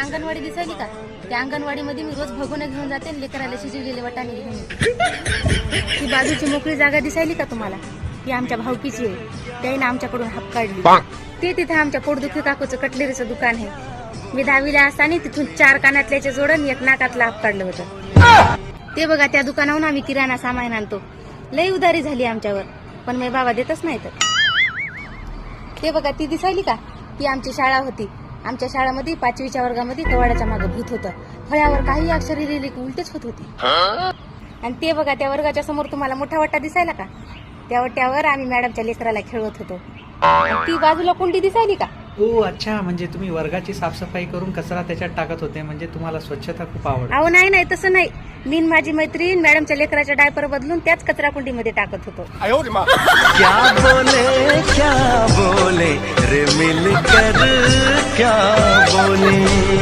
अंगणवाडी दिसायली का? त्या अंगणवाडीमध्ये मी रोज भगवणं घेऊन जाते आणि लेकराला शिजवलेले वाटाणे घेऊन येते. ही बाजूची मोकळी जागा दिसायली का तुम्हाला? ही आमच्या भावकीची आहे. त्याने आमच्याकडून हाप काढली. ते तिथे आमच्या पोटदुखी काकूचं कटलेरीचं दुकान आहे. मी 10वीला असताना तिथून 4 कानातल्याचे जोडून 1 नाकातला हाप काढलं होतं. ते बघा, त्या दुकानाहून आम्ही किराणा सामान आणतो. लई उधारी झाली आमच्यावर, पण मी बाबा देतच नाही तर. ते बघा, ती दिसायली का? ती आमची शाळा होती. आमच्या शाळेमध्ये 5वीच्या वर्गामध्ये कवाडाच्या मागे भूत होतं. फळ्यावर काही अक्षरे लिहिली की उलटेच होत होती. आणि ते बघा, त्या वर्गाच्या समोर तुम्हाला मोठा वट्टा दिसायला का? त्या वट्ट्यावर आम्ही मॅडमच्या लेकराला खेळवत होतो. ती बाजूला कुंडी दिसायली का? ओ अच्छा, म्हणजे तुम्ही वर्गाची साफसफाई करून कचरा त्याच्यात टाकत होते. म्हणजे तुम्हाला स्वच्छता खूप आवडते. अहो नाही, तसं नाही. मी माझी मैत्रीण मॅडमच्या लेकराच्या डायपर बदलून त्याच कचरा कुंडीमध्ये टाकत होतो. क्या बोले रे मिलकर क्या बोले.